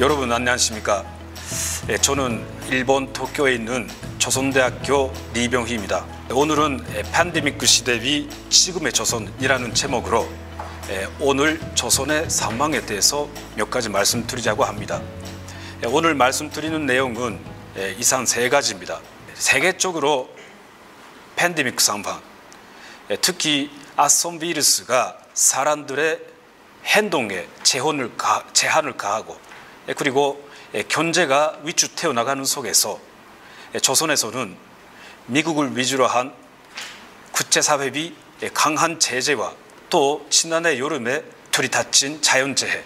여러분 안녕하십니까? 저는 일본 도쿄에 있는 조선대학교 리병희입니다. 오늘은 팬데믹 시대 위 지금의 조선이라는 제목으로 오늘 조선의 상황에 대해서 몇 가지 말씀드리자고 합니다. 오늘 말씀드리는 내용은 이상 세 가지입니다. 세계적으로 팬데믹 상황, 특히 아성 비루스가 사람들의 행동에 제한을 가하고 그리고 경제가 위축되어 나가는 속에서 조선에서는 미국을 위주로 한 국제사회의 강한 제재와 또 지난해 여름에 들이닥친 자연재해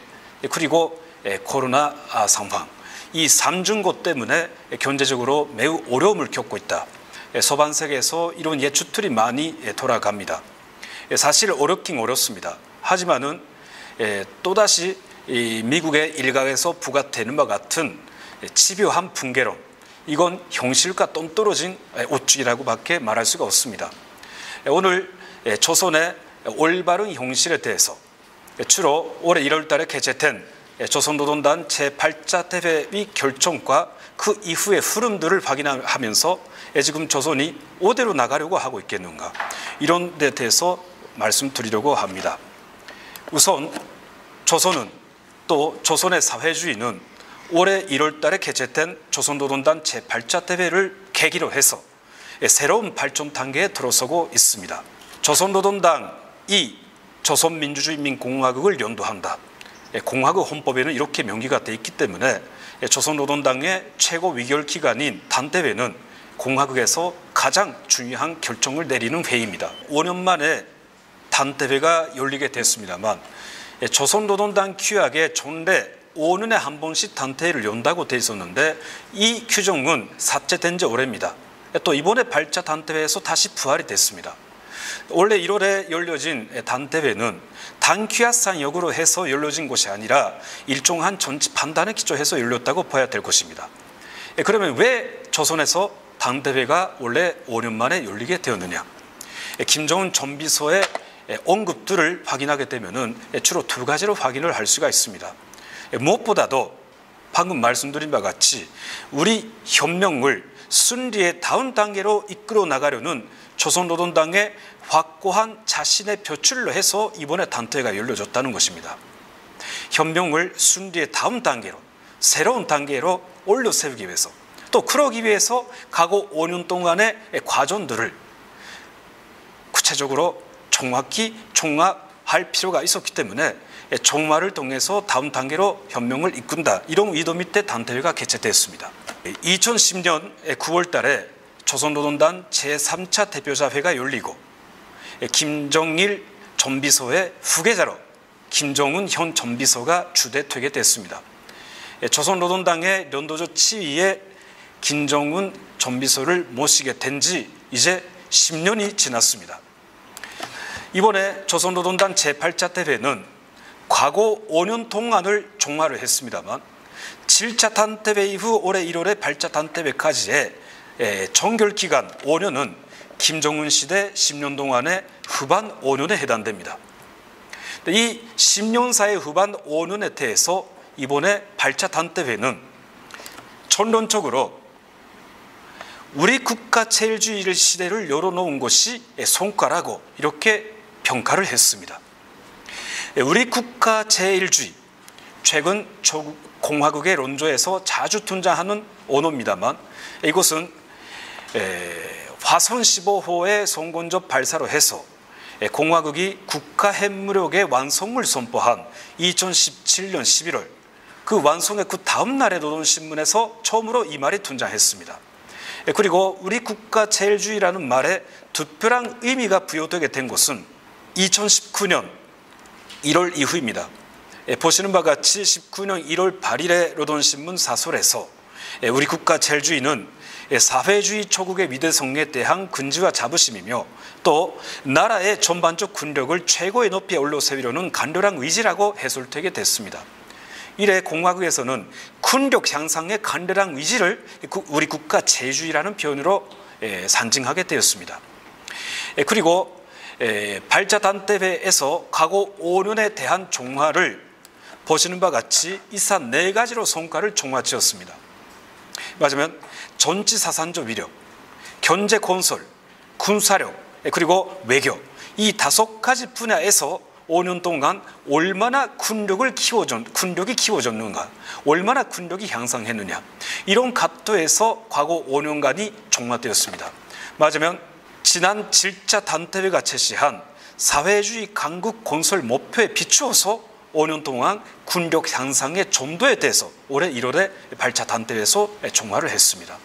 그리고 코로나 상황, 이 3중고 때문에 경제적으로 매우 어려움을 겪고 있다. 서방 세계에서 이런 예측들이 많이 돌아갑니다. 사실 어렵긴 어렵습니다. 하지만은 또다시 미국의 일각에서 부각되는 것 같은 집요한 붕괴론, 이건 현실과 동떨어진 오죽이라고 밖에 말할 수가 없습니다. 오늘 조선의 올바른 현실에 대해서 주로 올해 1월 달에 개최된 조선노동당 제8차 대회의 결정과 그 이후의 흐름들을 확인하면서 지금 조선이 어디로 나가려고 하고 있겠는가, 이런 데 대해서 말씀드리려고 합니다. 우선 조선은 또 조선의 사회주의는 올해 1월 달에 개최된 조선노동당 제8차 대회를 계기로 해서 새로운 발전 단계에 들어서고 있습니다. 조선노동당이 조선민주주의인민공화국을 연도한다. 공화국 헌법에는 이렇게 명기가 되어 있기 때문에 조선노동당의 최고 위결 기관인 단대회는 공화국에서 가장 중요한 결정을 내리는 회의입니다. 5년 만에 단대회가 열리게 됐습니다만 조선노동당 규약에 전래 5년에 한 번씩 단대회를 연다고 되어 있었는데 이 규정은 삭제된 지 오래입니다. 또 이번에 8차 단대회에서 다시 부활이 됐습니다. 원래 1월에 열려진 단대회는 단규약상 역으로 해서 열려진 것이 아니라 일종한 정치 판단에 기초해서 열렸다고 봐야 될 것입니다. 그러면 왜 조선에서 단대회가 원래 5년 만에 열리게 되었느냐? 김정은 전비서의 언급들을 확인하게 되면 주로 두 가지로 확인을 할 수가 있습니다. 무엇보다도 방금 말씀드린 바와 같이 우리 혁명을 순리의 다음 단계로 이끌어 나가려는 조선노동당의 확고한 자신의 표출로 해서 이번에 단대회가 열려졌다는 것입니다. 혁명을 순리의 다음 단계로, 새로운 단계로 올려 세우기 위해서, 또 그러기 위해서 과거 5년 동안의 과정들을 구체적으로 정확히 종합할 필요가 있었기 때문에 종말을 통해서 다음 단계로 혁명을 이끈다, 이런 의도 밑에 단대회가 개최됐습니다. 2010년 9월 달에 조선노동당 제3차 대표자회가 열리고 김정일 전비서의 후계자로 김정은 현 전비서가 주대되게 됐습니다. 조선노동당의 연도조 치위에 김정은 전비서를 모시게 된 지 이제 10년이 지났습니다. 이번에 조선노동당 제8차 대회는 과거 5년 동안을 종합을 했습니다만 7차 단대회 이후 올해 1월에 8차 단대회까지의 정결기간 5년은 김정은 시대 10년 동안의 후반 5년에 해당됩니다. 이 10년 사이 후반 5년에 대해서 이번에 8차 단대회는 전론적으로 우리 국가 체일주의 시대를 열어놓은 것이 성과라고 이렇게 평가를 했습니다. 우리 국가 제일주의, 최근 공화국의論조에서 자주 등장하는 언어입니다만 이것은 화성 15호의 성공적 발사로 해서 공화국이 국가 핵무력의 완성을 선포한 2017년 11월 그 완성의 그 다음 날의 노동신문에서 처음으로 이 말이 등장했습니다. 그리고 우리 국가 제일주의라는 말에 특별한 의미가 부여되게 된 것은 2019년 1월 이후입니다. 보시는 바와 같이 19년 1월 8일의 노동신문 사설에서 우리 국가 제일주의는 사회주의 초국의 위대성에 대한 근지와 자부심이며 또 나라의 전반적 군력을 최고의 높이에 올려세우려는 간절한 의지라고 해설되게 됐습니다. 이래 공화국에서는 군력 향상의 간절한 의지를 우리 국가 제일주의라는 표현으로 상징하게 되었습니다. 그리고 발자단대회에서 과거 5년에 대한 종화를 보시는 바와 같이 이상 4가지로 성과를 총괄지었습니다. 맞으면 전지사산적 위력, 경제 건설, 군사력, 그리고 외교, 이 5가지 분야에서 5년 동안 얼마나 군력이 키워졌는가, 얼마나 군력이 향상했느냐, 이런 각도에서 과거 5년간이 종합되었습니다. 맞으면 지난 7차 단태회가 제시한 사회주의 강국 건설 목표에 비추어서 5년 동안 군력 향상의 정도에 대해서 올해 1월에 8차 단태회에서 종합을 했습니다.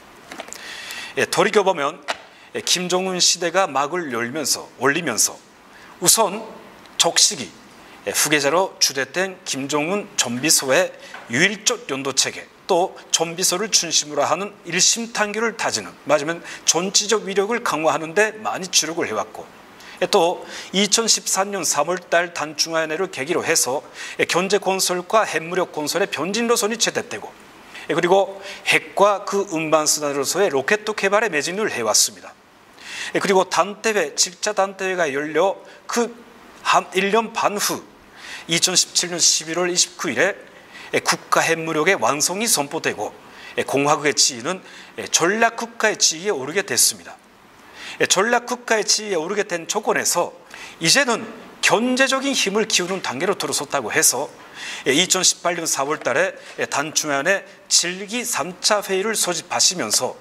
돌이켜보면 김정은 시대가 막을 올리면서 우선 적시기 후계자로 추대된 김정은 전비서의 유일적 연도체계, 또 전비서를 중심으로 하는 일심탄결을 다지는, 맞으면 정치적 위력을 강화하는 데 많이 주력을 해왔고, 또 2014년 3월달 단중화연회를 계기로 해서 경제 건설과 핵무력 건설의 변진 노선이 채택되고, 그리고 핵과 그 운반수단으로서의 로켓 개발에 매진을 해왔습니다. 그리고 단태회, 7차 단태회가 열려 그 한 1년 반 후 2017년 11월 29일에 국가 핵무력의 완성이 선포되고 공화국의 지위는 전략국가의 지위에 오르게 됐습니다. 전략국가의 지위에 오르게 된 조건에서 이제는 경제적인 힘을 키우는 단계로 들어섰다고 해서 2018년 4월 달에 단중화연회 7기 3차 회의를 소집하시면서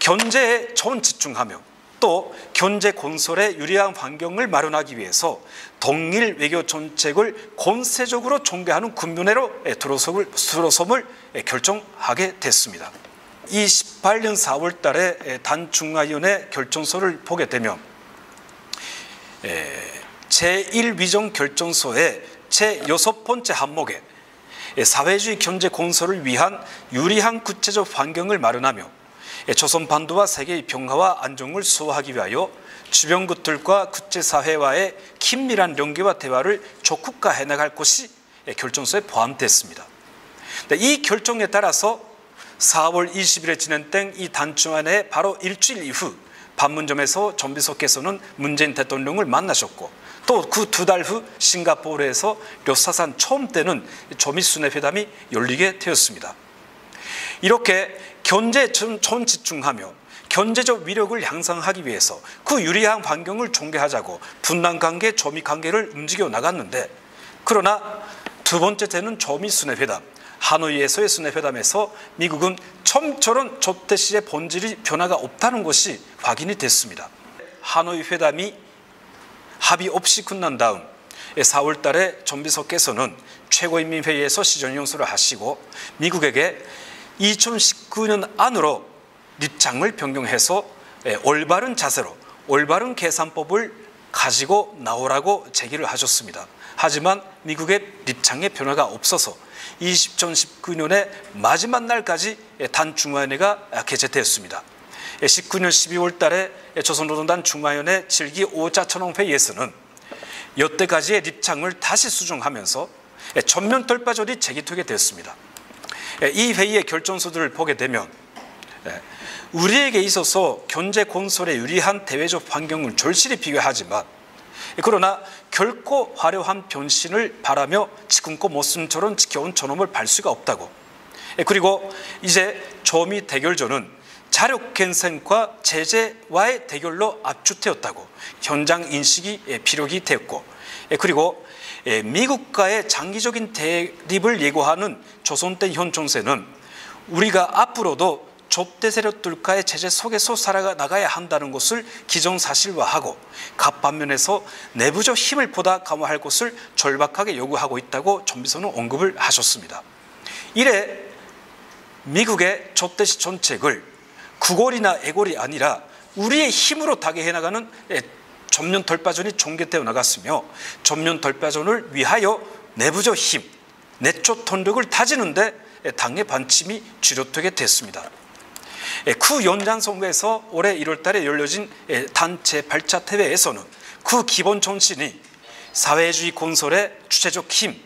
경제에 전 집중하며 또 경제 건설에 유리한 환경을 마련하기 위해서 동일 외교 정책을 권세적으로 전개하는 국면으로 들어섬을 결정하게 됐습니다. 28년 4월 달에 단중화위원회 결정서를 보게 되면 제1위정 결정서의 제6번째 항목에 사회주의 경제 건설을 위한 유리한 구체적 환경을 마련하며 조선 반도와 세계의 평화와 안정을 수호하기 위하여 주변국들과 국제사회와의 긴밀한 연계와 대화를 적극화해 나갈 것이 결정서에 포함됐습니다. 이 결정에 따라서 4월 20일에 진행된 이 단중화연회 바로 일주일 이후 판문점에서 전비서께서는 문재인 대통령을 만나셨고, 또 그 2달 후 싱가포르에서 료사산 처음 되는 조미순회 회담이 열리게 되었습니다. 이렇게 경제에 전 집중하며 경제적 위력을 향상하기 위해서 그 유리한 환경을 전개하자고 분단관계, 조미관계를 움직여 나갔는데, 그러나 두 번째 되는 조미순회 회담, 하노이에서의 순회회담에서 미국은 처음처럼 조태 씨의 본질이 변화가 없다는 것이 확인이 됐습니다. 하노이 회담이 합의 없이 끝난 다음 4월 달에 전비서께서는 최고인민회의에서 시정연설을 하시고 미국에게 2019년 안으로 입장을 변경해서 올바른 자세로 올바른 계산법을 가지고 나오라고 제기를 하셨습니다. 하지만 미국의 입장에 변화가 없어서 2019년의 마지막 날까지 단중화연회가 개최되었습니다. 19년 12월 달에 조선노동당 중화연회 7기 5차 천원회의에서는 여태까지의 입장을 다시 수정하면서 전면 돌파절이 제기되게 되었습니다. 이 회의의 결정서들을 보게 되면 우리에게 있어서 경제 건설에 유리한 대외적 환경을 절실히 비교하지만, 그러나 결코 화려한 변신을 바라며 지금껏 모습처럼 지켜온 저놈을 발 수가 없다고. 그리고 이제 조미 대결전은 자력갱생과 제재와의 대결로 압축되었다고 현장 인식이 피력이 되었고, 그리고 미국과의 장기적인 대립을 예고하는 조선 때 현 정세는 우리가 앞으로도 족대 세력들과의 제재 속에서 살아나가야 한다는 것을 기정사실화하고, 갑반면에서 내부적 힘을 보다 강화할 것을 절박하게 요구하고 있다고 전비서는 언급을 하셨습니다. 이래 미국의 족대시 정책을 구골이나 애골이 아니라 우리의 힘으로 타개해 나가는 전면 돌파전이 전개되어 나갔으며, 전면 돌파전을 위하여 내부적 힘, 내적 통력을 다지는 데 당의 반침이 주력되게 됐습니다. 그 연장선거에서 올해 1월 달에 열려진 단체 8차 대회에서는 그 기본 정신이 사회주의 건설의 주체적 힘,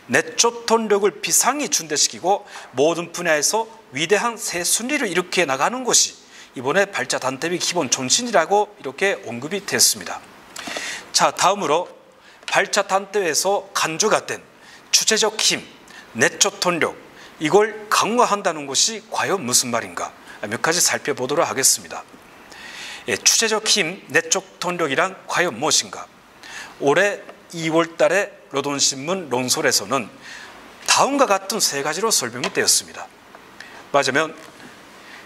내적 통력을 비상히 준대시키고 모든 분야에서 위대한 새 순리를 일으켜 나가는 것이 이번에 8차 단태회 기본 정신이라고 이렇게 언급이 됐습니다. 자, 다음으로 8차 단태회에서 간주가 된 주체적 힘, 내적 통력, 이걸 강화한다는 것이 과연 무슨 말인가? 몇 가지 살펴보도록 하겠습니다. 주체적 힘, 내적 통력이란 과연 무엇인가? 올해 2월 달에 노동신문 논설에서는 다음과 같은 세 가지로 설명이 되었습니다. 맞으면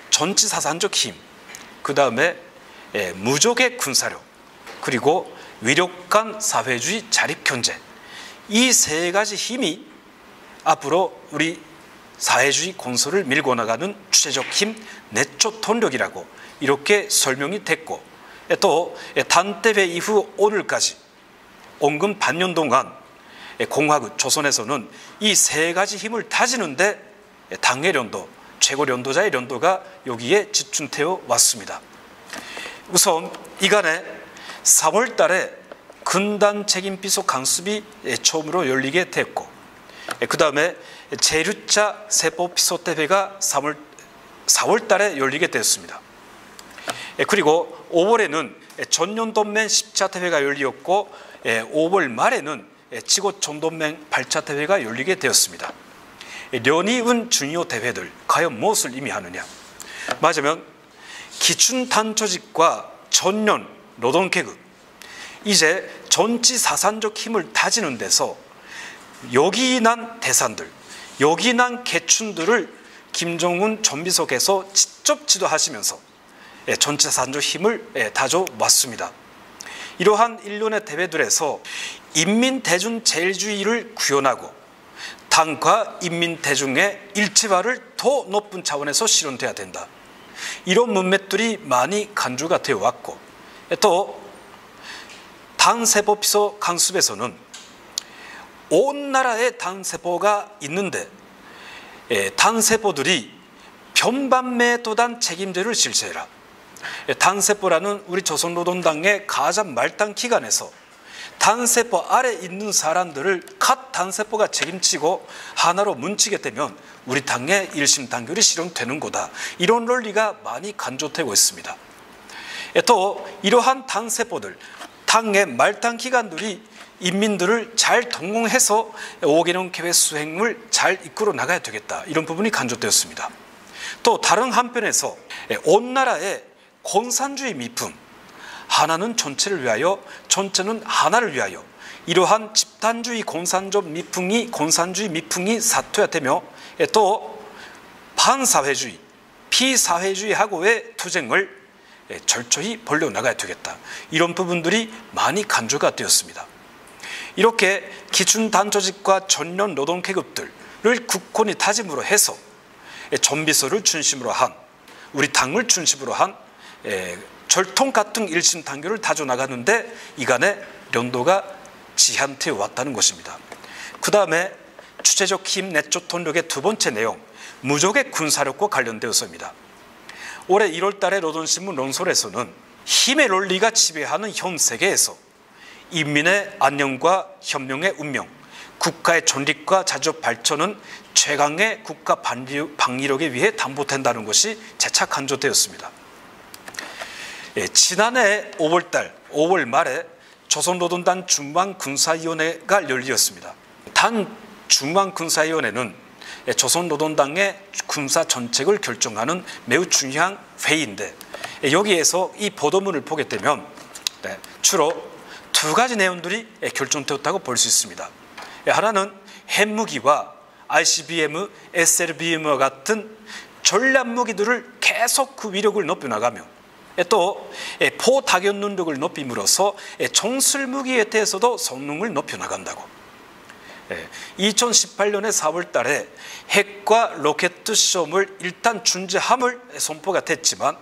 전치사상적 힘, 그 다음에 무적의 군사력, 그리고 위력간 사회주의 자립경제, 이 세 가지 힘이 앞으로 우리 사회주의 건설을 밀고 나가는 주체적 힘, 내적 통력이라고 이렇게 설명이 됐고, 또 단대회 이후 오늘까지 온근 반년 동안 공화국 조선에서는 이 세 가지 힘을 다지는데 당의 련도, 최고 련도자의 련도가 여기에 집중되어 왔습니다. 우선 이간에 3월 달에 근단 책임 비속 강습이 처음으로 열리게 됐고, 그 다음에 제6차 세법 비속 대회가 4월 달에 열리게 되었습니다. 그리고 5월에는 전년도맹 10차 대회가 열리었고, 5월 말에는 지구 전도맹 8차 대회가 열리게 되었습니다. 련이은 중요 대회들 과연 무엇을 의미하느냐? 맞으면 기춘단조직과 전년 노동계급, 이제 전치사상적 힘을 다지는 데서 요긴한 대상들, 요긴한 계층들을 김정은 전비석에서 직접 지도하시면서 전치사상적 힘을 다져왔습니다. 이러한 일련의 대회들에서 인민대중제일주의를 구현하고 당과 인민대중의 일체화를 더 높은 차원에서 실현돼야 된다. 이런 문맥들이 많이 간주가 되어 왔고, 또 당세포피소 강습에서는 온 나라에 당세포가 있는데 당세포들이 변반매도단 책임제를 실시해라. 당세포라는 우리 조선노동당의 가장 말단 기관에서 단세포 아래 있는 사람들을 각 단세포가 책임지고 하나로 뭉치게 되면 우리 당의 일심 단결이 실현되는 거다. 이런 논리가 많이 간주되고 있습니다. 또 이러한 단세포들, 당의 말단 기관들이 인민들을 잘 동원해서 5개년 계획 수행을 잘 이끌어 나가야 되겠다. 이런 부분이 간주되었습니다. 또 다른 한편에서 온 나라의 공산주의 미풍, 하나는 전체를 위하여, 전체는 하나를 위하여, 이러한 집단주의 공산주의 미풍이 사퇴되며, 또 반사회주의, 피사회주의하고의 투쟁을 철저히 벌려나가야 되겠다. 이런 부분들이 많이 간주가 되었습니다. 이렇게 기준단조직과 전년 노동계급들을 굳건히 다짐으로 해서 전비서를 중심으로 한, 우리 당을 중심으로 한 절통 같은 일심 단결을 다져나가는데 이간의 련도가 지향되어 왔다는 것입니다. 그 다음에 주체적 힘, 내적 통력의 두 번째 내용, 무적의 군사력과 관련되었습니다. 올해 1월 달에 노동신문 논설에서는 힘의 논리가 지배하는 현 세계에서 인민의 안녕과 혁명의 운명, 국가의 존립과 자주적 발전은 최강의 국가 방위력에 의해 담보된다는 것이 재차 강조되었습니다. 지난해 5월 말에 조선노동당 중앙군사위원회가 열렸습니다. 단 중앙군사위원회는 조선노동당의 군사 정책을 결정하는 매우 중요한 회의인데, 여기에서 이 보도문을 보게 되면 주로 두 가지 내용들이 결정되었다고 볼 수 있습니다. 하나는 핵무기와 ICBM, SLBM과 같은 전략무기들을 계속 그 위력을 높여나가며, 또 포타격 능력을 높임으로써 정술무기에 대해서도 성능을 높여나간다고. 2018년에 4월 달에 핵과 로켓 시험을 일단 중지함을 선포가 됐지만,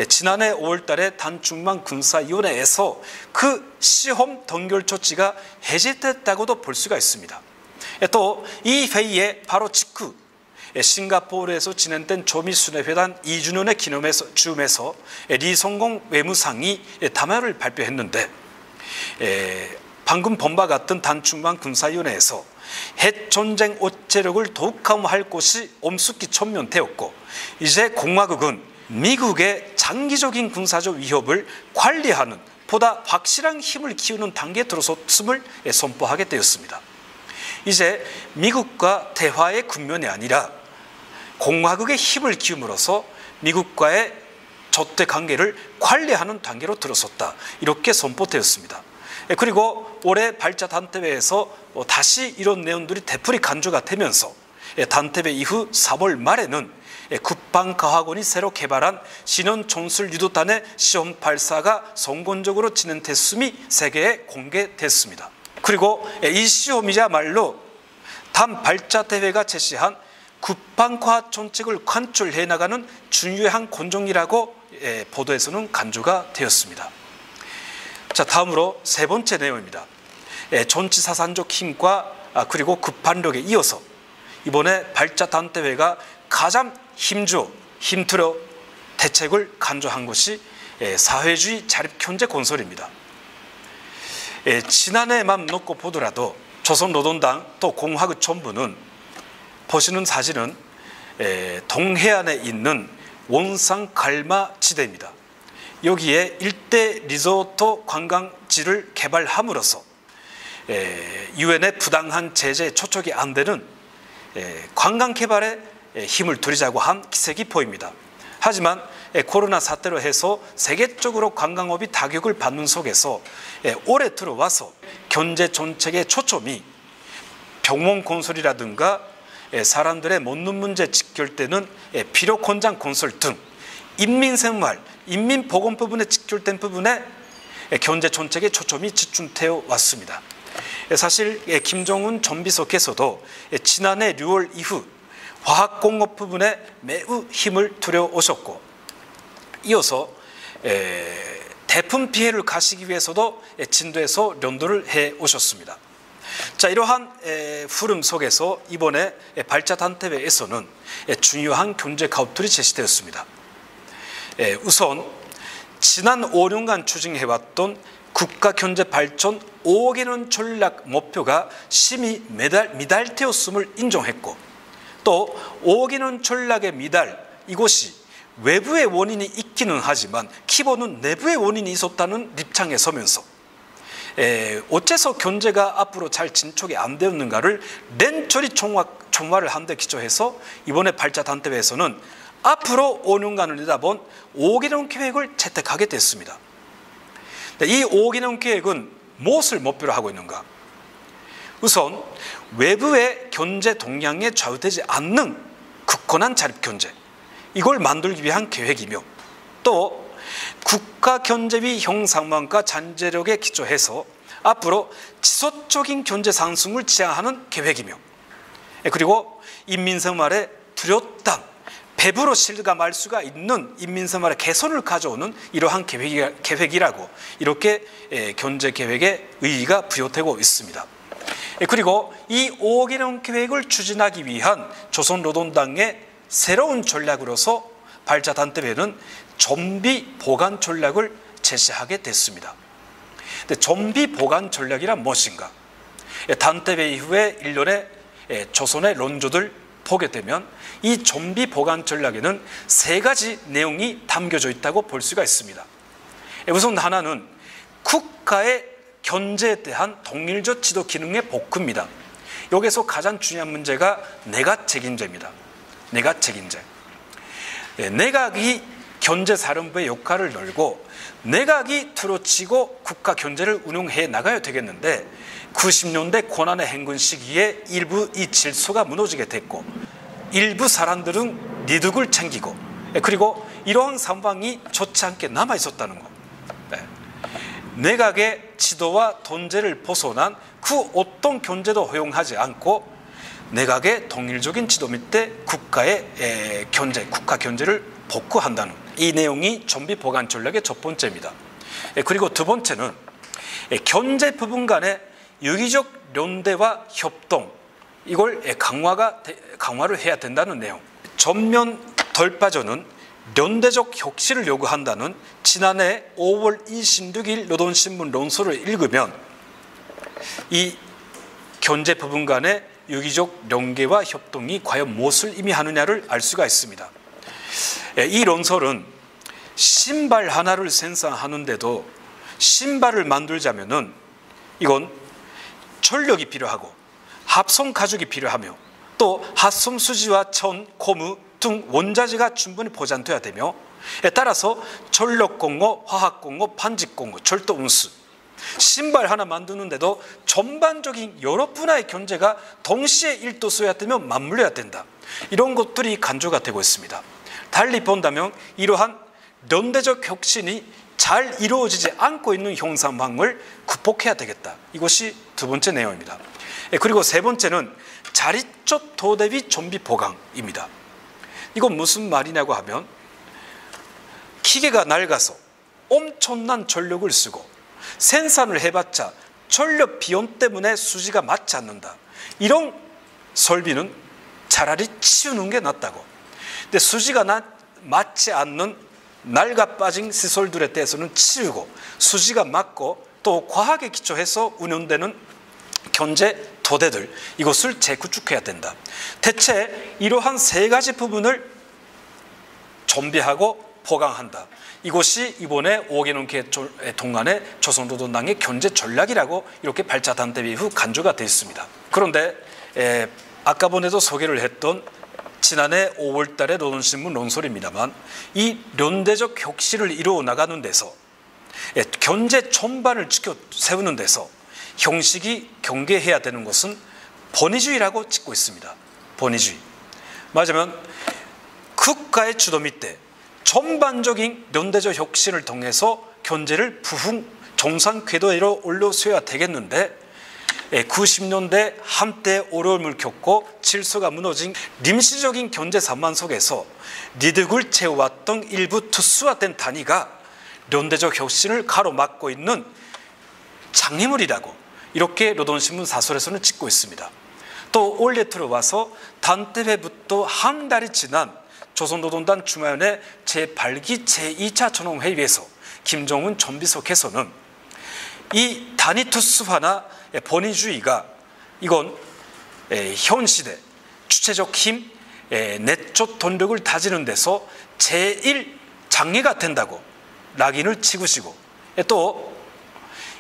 지난해 5월 달에 단중앙군사위원회에서 그 시험 동결 조치가 해제됐다고도 볼 수가 있습니다. 또 이 회의에 바로 직후 싱가포르에서 진행된 조미순회회담 2주년의 즈음에서 리성공 외무상이 담화를 발표했는데, 방금 본바 같은 단중앙군사위원회에서 핵전쟁 억제력을 더욱 강화할 것이 엄숙히 천명되었고, 이제 공화국은 미국의 장기적인 군사적 위협을 관리하는 보다 확실한 힘을 키우는 단계에 들어섰음을 선포하게 되었습니다. 이제 미국과 대화의 국면이 아니라 공화국의 힘을 기움으로써 미국과의 적대 관계를 관리하는 단계로 들어섰다, 이렇게 선포되었습니다. 그리고 올해 발자 단태회에서 다시 이런 내용들이 되풀이 간주가 되면서 단태회 이후 3월 말에는 국방과학원이 새로 개발한 신형 전술 유도탄의 시험 발사가 성공적으로 진행됐음이 세계에 공개됐습니다. 그리고 이 시험이야말로 단 발자 대회가 제시한 국방과학 정책을 관철해 나가는 중요한 권종이라고 보도에서는 간주가 되었습니다. 자, 다음으로 세 번째 내용입니다. 정치사상적 힘과 그리고 급판력에 이어서 이번에 발자 단태회가 가장 힘들어 대책을 간주한 것이 사회주의 자립경제 건설입니다. 지난해만 놓고 보더라도 조선노동당 또 공화국 정부는 보시는 사진은 동해안에 있는 원산 갈마 지대입니다. 여기에 일대 리조트 관광지를 개발함으로써 유엔의 부당한 제재에 초촉이 안 되는 관광 개발에 힘을 들이자고 한 기색이 보입니다. 하지만 코로나 사태로 해서 세계적으로 관광업이 타격을 받는 속에서 올해 들어와서 경제 정책의 초점이 병원 건설이라든가 사람들의 먹는 문제 직결되는 필요 권장 건설 등 인민생활, 인민보건 부분에 직결된 부분에 경제 정책의 초점이 집중되어 왔습니다. 사실 김정은 전비서께서도 지난해 6월 이후 화학공업 부분에 매우 힘을 들여오셨고, 이어서 대품 피해를 가시기 위해서도 진도에서 련도를 해오셨습니다. 자, 이러한 흐름 속에서 이번에 발자 단태회에서는 중요한 경제 가업들이 제시되었습니다. 우선 지난 5년간 추진해왔던 국가경제 발전 5억여 원 전략 목표가 심히 미달되었음을 인정했고, 또 5억여 원 전략의 미달, 이것이 외부의 원인이 있기는 하지만 키보는 내부의 원인이 있었다는 입장에 서면서 어째서 경제가 앞으로 잘 진척이 안 되었는가를 냉철히 총화를 한 데 기초해서 이번에 발자 단태회에서는 앞으로 5년간을 내다본 5억여 원 계획을 채택하게 됐습니다. 이 5억여 원 계획은 무엇을 목표로 하고 있는가? 우선 외부의 경제 동향에 좌우되지 않는 굳건한 자립경제, 이걸 만들기 위한 계획이며, 또 국가 경제비 형상만과 잠재력에 기초해서 앞으로 지속적인 경제 상승을 지향하는 계획이며, 그리고 인민생활의 뚜렷한 배부로 실감할 수가 있는 인민생활의 개선을 가져오는 이러한 계획이라고 이렇게 경제계획의 의의가 부여되고 있습니다. 그리고 이 5억여 원 계획을 추진하기 위한 조선노동당의 새로운 전략으로서 발자 단태회는 좀비 보관 전략을 제시하게 됐습니다. 근데 좀비 보관 전략이란 무엇인가? 단태회 이후에 일련의 조선의論조들 보게 되면 이 좀비 보관 전략에는 세 가지 내용이 담겨져 있다고 볼 수가 있습니다. 우선 하나는 국가의 경제에 대한 동일적 지도 기능의 복구입니다. 여기서 가장 중요한 문제가 내각 책임제입니다. 내각 책임제. 내각이 경제사령부의 역할을 열고 내각이 들어치고 국가 경제를 운영해 나가야 되겠는데 90년대 고난의 행군 시기에 일부 이 질서가 무너지게 됐고, 일부 사람들은 니득을 챙기고, 그리고 이러한 상황이 좋지 않게 남아 있었다는 것. 내각의 지도와 통제를 벗어난 그 어떤 경제도 허용하지 않고 내각의 동일적인 지도 밑에 국가의 경제, 국가 경제를 복구한다는 이 내용이 좀비 보관 전략의 첫 번째입니다. 그리고 두 번째는 경제 부분 간의 유기적 연대와 협동, 이걸 강화를 해야 된다는 내용. 전면 돌파전은 연대적 혁신을 요구한다는 지난해 5월 26일 노동신문 논설을 읽으면 이 경제 부분 간의 유기적 연계와 협동이 과연 무엇을 의미하느냐를 알 수가 있습니다. 이 논설은 신발 하나를 생산하는데도 신발을 만들자면은 이건 전력이 필요하고 합성 가죽이 필요하며 또 합성 수지와 천, 고무 등 원자재가 충분히 보장돼야 되며 따라서 전력공업, 화학공업, 반직공업, 철도 운수, 신발 하나 만드는데도 전반적인 여러 분야의 경제가 동시에 일도서야 되면 맞물려야 된다. 이런 것들이 간주가 되고 있습니다. 달리 본다면 이러한 연대적 혁신이 잘 이루어지지 않고 있는 형상망을 극복해야 되겠다. 이것이 두 번째 내용입니다. 그리고 세 번째는 자립적 도대비 정비 보강입니다. 이건 무슨 말이냐고 하면 기계가 낡아서 엄청난 전력을 쓰고 생산을 해봤자 전력 비용 때문에 수지가 맞지 않는다. 이런 설비는 차라리 치우는 게 낫다고. 근데 수지가 맞지 않는 낡아 빠진 시설들에 대해서는 치우고 수지가 맞고 또 과학에 기초해서 운영되는 경제 도대들, 이것을 재구축해야 된다. 대체 이러한 세 가지 부분을 정비하고 보강한다. 이것이 이번에 5개년 계획 동안의 조선노동당의 경제 전략이라고 이렇게 발자단 대회 이후 간주가 되어 있습니다. 그런데 아까 전에도 소개를 했던 지난해 5월 달에 노동신문 논설입니다만 이 연대적 혁신을 이루어 나가는 데서 경제 전반을 지켜 세우는 데서 형식이 경계해야 되는 것은 본위주의라고 짓고 있습니다. 본위주의. 맞으면 국가의 주도 밑에 전반적인 연대적 혁신을 통해서 경제를 부흥 정상 궤도로 올려서야 되겠는데 90년대 한때 어려움을 겪고 질서가 무너진臨시적인 경제 상황 속에서 니득을 채워왔던 일부 특수화된 단위가 연대적 혁신을 가로막고 있는 장애물이라고 이렇게 노동신문 사설에서는 짓고 있습니다. 또 올해 들어와서 단대회부터 한 달이 지난 조선노동당 중앙위원회 제8기 제2차 전원회의에서 김정은 전비서께서는 이 단위 특수화나 본위주의가 이건 현 시대 주체적 힘, 내적 동력을 다지는 데서 제1 장애가 된다고 낙인을 찍으시고 또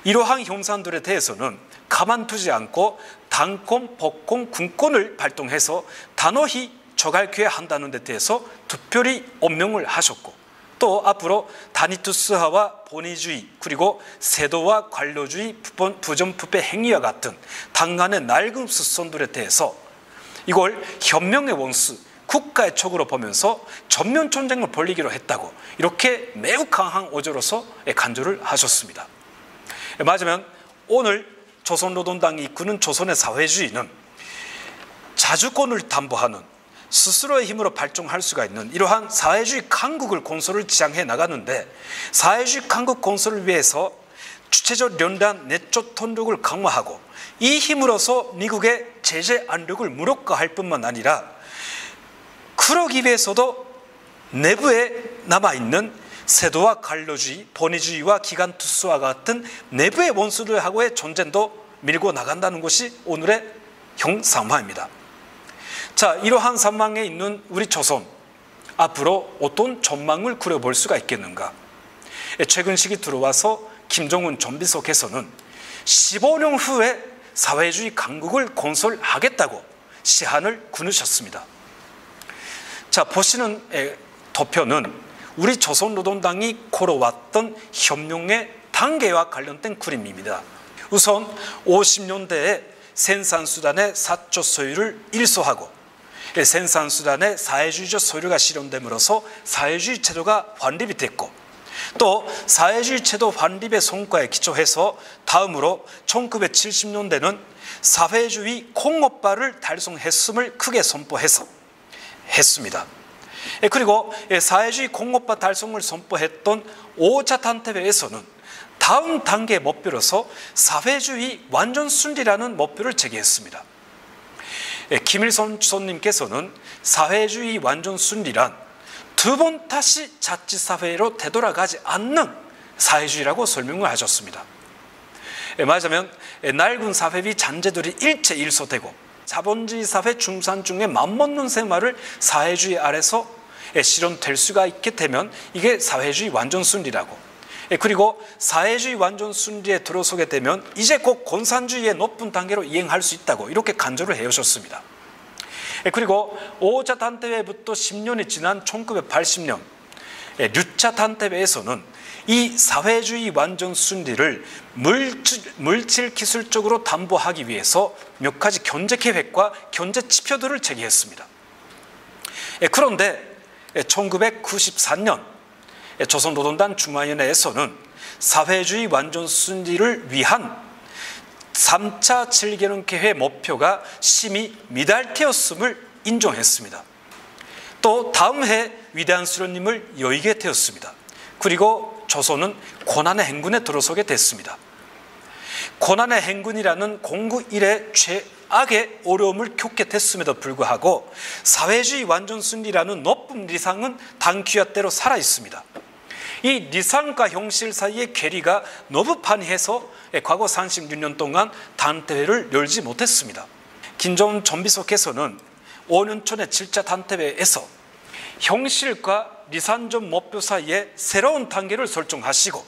이러한 형상들에 대해서는 가만두지 않고 당권, 법권, 군권을 발동해서 단호히 저갈해야 한다는 데 대해서 특별히 엄명을 하셨고 또 앞으로 단위 특수화와 본위주의 그리고 세도와 관료주의, 부정부패 행위와 같은 당간의 낡은 습성들에 대해서 이걸 혁명의 원수, 국가의 촉으로 보면서 전면 전쟁을 벌이기로 했다고 이렇게 매우 강한 어조로서 간주를 하셨습니다. 맞으면 오늘 조선노동당이 이끄는 조선의 사회주의는 자주권을 담보하는 스스로의 힘으로 발전할 수가 있는 이러한 사회주의 강국을 건설을 지향해 나가는데 사회주의 강국 건설을 위해서 주체적 연대한 내적 통력을 강화하고 이 힘으로서 미국의 제재 압력을 무력화할 뿐만 아니라 그러기 위해서도 내부에 남아있는 세도와 관료주의, 본위주의와 기관 특수와 같은 내부의 원수들하고의 전쟁도 밀고 나간다는 것이 오늘의 형상화입니다. 자, 이러한 상황에 있는 우리 조선, 앞으로 어떤 전망을 그려볼 수가 있겠는가? 최근 시기 들어와서 김정은 전비서께서는 15년 후에 사회주의 강국을 건설하겠다고 시한을 끊으셨습니다. 자, 보시는 도표는 우리 조선노동당이 걸어왔던 혁명의 단계와 관련된 그림입니다. 우선 50년대에 생산수단의 사적 소유를 일소하고 생산수단의 사회주의적 소유가 실현됨으로써 사회주의 제도가 확립이 됐고 또 사회주의 제도 확립의 성과에 기초해서 다음으로 1970년대는 사회주의 공업화를 달성했음을 크게 선포해서 했습니다. 그리고 사회주의 공업화 달성을 선포했던 5차 단태회에서는 다음 단계의 목표로서 사회주의 완전 순리라는 목표를 제기했습니다. 김일성 주석님께서는 사회주의 완전 순리란 두 번 다시 자치사회로 되돌아가지 않는 사회주의라고 설명을 하셨습니다. 말하자면 낡은 사회의 잔재들이 일체 일소되고 자본주의 사회 중산층의 맘먹는 생활을 사회주의 아래서 실현될 수가 있게 되면 이게 사회주의 완전 순리라고 그리고 사회주의 완전 순리에 들어서게 되면 이제 곧 공산주의의 높은 단계로 이행할 수 있다고 이렇게 간주를 해오셨습니다. 그리고 5차 단태회부터 10년이 지난 1980년 류차 단태회에서는 이 사회주의 완전 순리를 물질 기술적으로 담보하기 위해서 몇 가지 경제 계획과 경제 지표들을 제기했습니다. 그런데 1994년 조선노동당 중앙위원회에서는 사회주의 완전 순리를 위한 3차 7개년 계획 목표가 심히 미달되었음을 인정했습니다. 또 다음 해 위대한 수령님을 여의게 되었습니다. 그리고 조선은 고난의 행군에 들어서게 됐습니다. 고난의 행군이라는 공국 이래 최악의 어려움을 겪게 됐음에도 불구하고 사회주의 완전 순리라는 높은 리상은 당귀화대로 살아 있습니다. 이 리상과 형실 사이의 괴리가 너무 판이해서 과거 36년 동안 단태회를 열지 못했습니다. 김정은 전비서께서는 5년 전에 7차 단태회에서 형실과 리산적 목표 사이에 새로운 단계를 설정하시고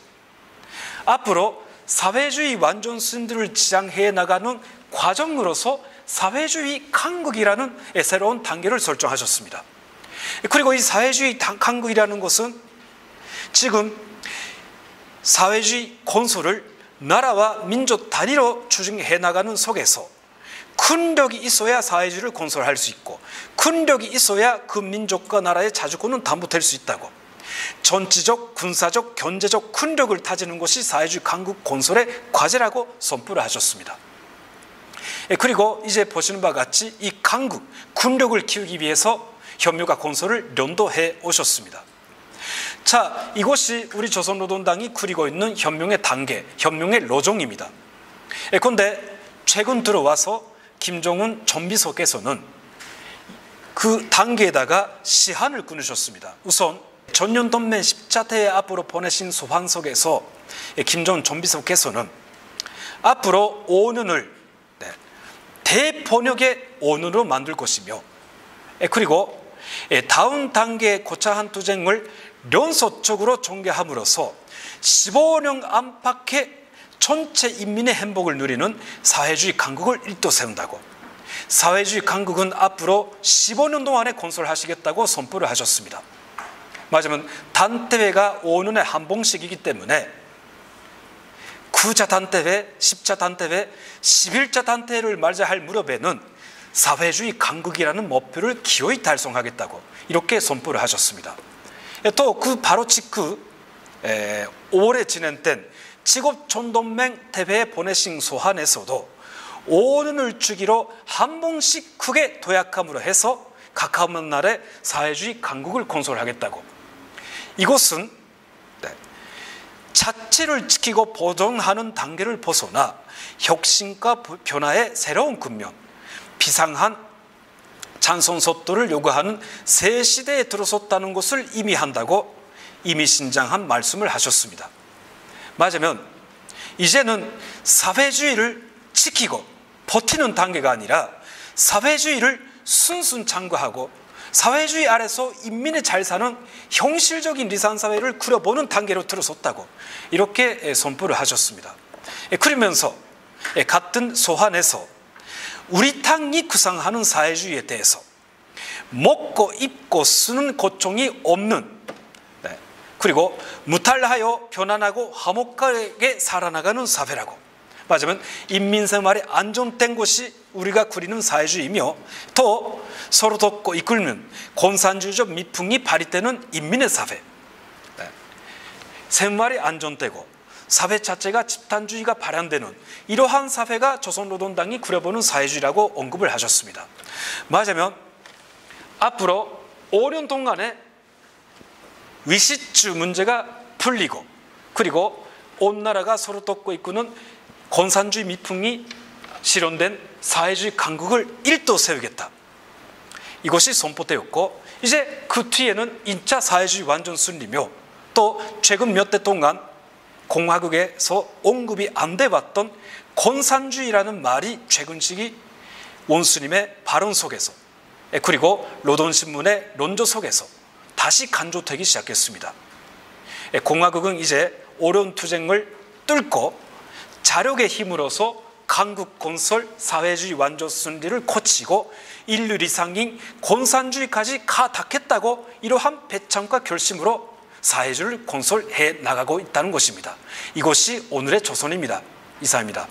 앞으로 사회주의 완전 순리를 지향해 나가는 과정으로서 사회주의 강국이라는 새로운 단계를 설정하셨습니다. 그리고 이 사회주의 강국이라는 것은 지금 사회주의 건설을 나라와 민족 단위로 추진해 나가는 속에서 권력이 있어야 사회주의를 건설할 수 있고 권력이 있어야 그 민족과 나라의 자주권은 담보될 수 있다고 정치적, 군사적, 경제적 권력을 다지는 것이 사회주의 강국 건설의 과제라고 선포를 하셨습니다. 그리고 이제 보시는 바와 같이 이 강국, 권력을 키우기 위해서 현묘가 건설을 연도해 오셨습니다. 자, 이것이 우리 조선노동당이 그리고 있는 현명의 단계, 현명의 로정입니다. 그런데 최근 들어와서 김정은 전비서께서는 그 단계에다가 시한을 끊으셨습니다. 우선 전년동맹 10차 대회 앞으로 보내신 소환 속에서 김정은 전비서께서는 앞으로 5년을 대번역의 5년으로 만들 것이며 그리고 다음 단계의 고차한 투쟁을 연속적으로 전개함으로써 15년 안팎의 전체 인민의 행복을 누리는 사회주의 강국을 일도 세운다고 사회주의 강국은 앞으로 15년 동안에 건설하시겠다고 선포를 하셨습니다. 맞으면 단태회가 5년에 한 번씩이기 때문에 9차 단태회, 10차 단태회, 11차 단태회를 맞이할 무렵에는 사회주의 강국이라는 목표를 기어이 달성하겠다고 이렇게 선포를 하셨습니다. 또 그 바로 직후 5월에 진행된 직업촌동맹 대회에 보내신 소환에서도 5년을 주기로 한 번씩 크게 도약함으로 해서 가까운 날에 사회주의 강국을 건설하겠다고 이것은 자체를 지키고 보존하는 단계를 벗어나 혁신과 변화의 새로운 국면, 비상한 찬성 속도를 요구하는 새 시대에 들어섰다는 것을 의미한다고 의미심장한 말씀을 하셨습니다. 맞으면 이제는 사회주의를 지키고 버티는 단계가 아니라 사회주의를 순순창구하고 사회주의 아래서 인민이 잘 사는 형실적인 리산사회를 그려보는 단계로 들어섰다고 이렇게 선포를 하셨습니다. 그러면서 같은 소환에서 우리 땅이 구상하는 사회주의에 대해서 먹고 입고 쓰는 고통이 없는 그리고 무탈하여 편안하고 화목하게 살아나가는 사회라고 맞으면 인민생활이 안정된 것이 우리가 그리는 사회주의이며 또 서로 돕고 이끌면 공산주의적 미풍이 발휘되는 인민의 사회 생활이 안정되고 사회 자체가 집단주의가 발현되는 이러한 사회가 조선노동당이 그려보는 사회주의라고 언급을 하셨습니다. 맞으면 앞으로 5년 동안에 위시주 문제가 풀리고 그리고 온 나라가 서로 돕고 이끄는 공산주의 미풍이 실현된 사회주의 강국을 일도 세우겠다. 이것이 선포되었고 이제 그 뒤에는 2차 사회주의 완전 순리며 또 최근 몇 대 동안 공화국에서 언급이 안 돼왔던 공산주의라는 말이 최근 시기 원수님의 발언 속에서 그리고 노동신문의 논조 속에서 다시 강조되기 시작했습니다. 공화국은 이제 어려운 투쟁을 뚫고 자력의 힘으로서 강국 건설 사회주의 완전 승리를 거치고 인류 이상인 공산주의까지 가닿겠다고 이러한 배짱과 결심으로 사회주의를 건설해 나가고 있다는 것입니다. 이것이 오늘의 조선입니다. 이상입니다.